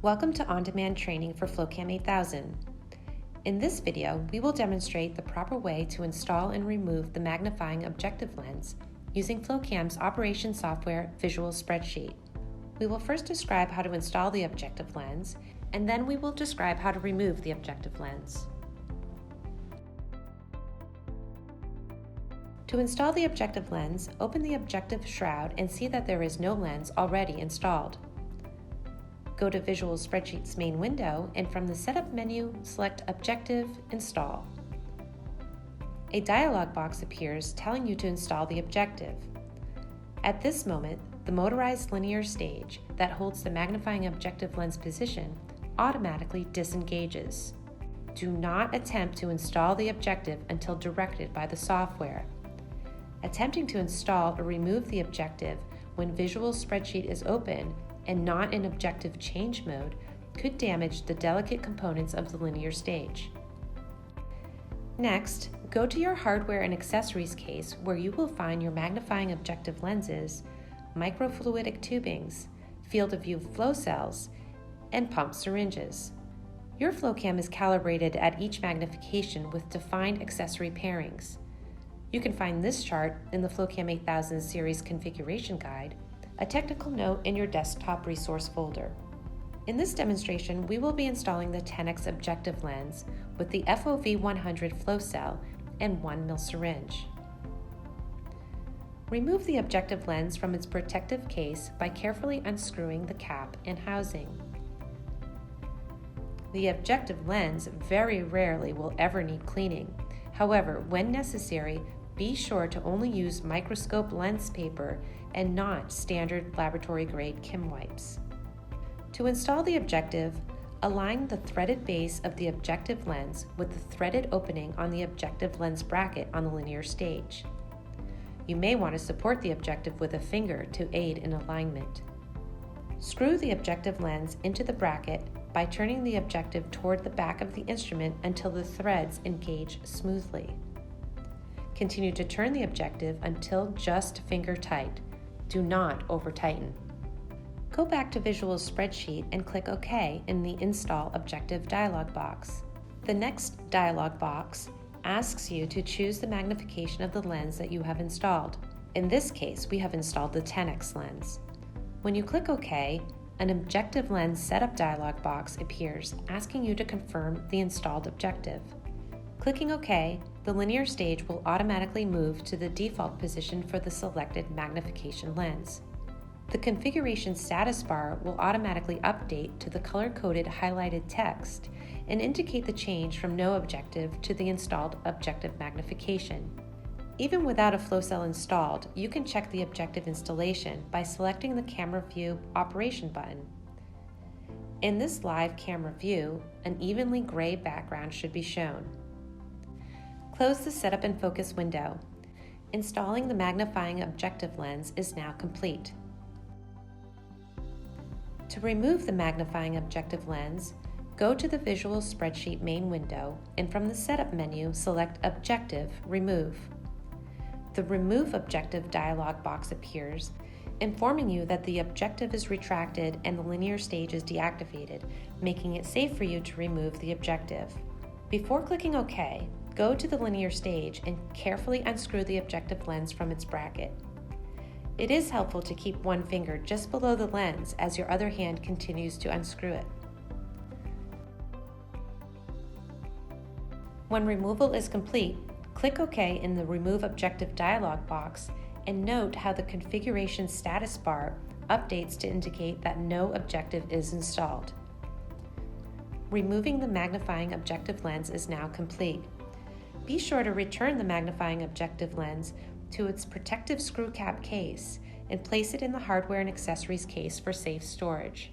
Welcome to on-demand training for FlowCam 8000. In this video, we will demonstrate the proper way to install and remove the magnifying objective lens using FlowCam's operation software visual spreadsheet. We will first describe how to install the objective lens, and then we will describe how to remove the objective lens. To install the objective lens, open the objective shroud and see that there is no lens already installed. Go to Visual Spreadsheet's main window, and from the Setup menu, select Objective, Install. A dialog box appears telling you to install the objective. At this moment, the motorized linear stage that holds the magnifying objective lens position automatically disengages. Do not attempt to install the objective until directed by the software. Attempting to install or remove the objective when Visual Spreadsheet is open and not in objective change mode could damage the delicate components of the linear stage. Next, go to your hardware and accessories case where you will find your magnifying objective lenses, microfluidic tubings, field of view flow cells, and pump syringes. Your FlowCam is calibrated at each magnification with defined accessory pairings. You can find this chart in the FlowCam 8000 series configuration guide, a technical note in your desktop resource folder. In this demonstration, we will be installing the 10x objective lens with the FOV 100 flow cell and 1 ml syringe. Remove the objective lens from its protective case by carefully unscrewing the cap and housing. The objective lens very rarely will ever need cleaning. However, when necessary, be sure to only use microscope lens paper and not standard laboratory-grade Kim wipes. To install the objective, align the threaded base of the objective lens with the threaded opening on the objective lens bracket on the linear stage. You may want to support the objective with a finger to aid in alignment. Screw the objective lens into the bracket by turning the objective toward the back of the instrument until the threads engage smoothly. Continue to turn the objective until just finger tight. Do not over-tighten. Go back to Visual Spreadsheet and click OK in the Install Objective dialog box. The next dialog box asks you to choose the magnification of the lens that you have installed. In this case, we have installed the 10x lens. When you click OK, an objective lens setup dialog box appears asking you to confirm the installed objective. Clicking OK, the linear stage will automatically move to the default position for the selected magnification lens. The configuration status bar will automatically update to the color-coded highlighted text and indicate the change from no objective to the installed objective magnification. Even without a flow cell installed, you can check the objective installation by selecting the Camera View Operation button. In this live camera view, an evenly gray background should be shown. Close the Setup and Focus window. Installing the magnifying objective lens is now complete. To remove the magnifying objective lens, go to the Visual Spreadsheet main window and from the Setup menu, select Objective, Remove. The Remove Objective dialog box appears, informing you that the objective is retracted and the linear stage is deactivated, making it safe for you to remove the objective. Before clicking OK, go to the linear stage and carefully unscrew the objective lens from its bracket. It is helpful to keep one finger just below the lens as your other hand continues to unscrew it. When removal is complete, click OK in the Remove Objective dialog box and note how the configuration status bar updates to indicate that no objective is installed. Removing the magnifying objective lens is now complete. Be sure to return the magnifying objective lens to its protective screw cap case and place it in the hardware and accessories case for safe storage.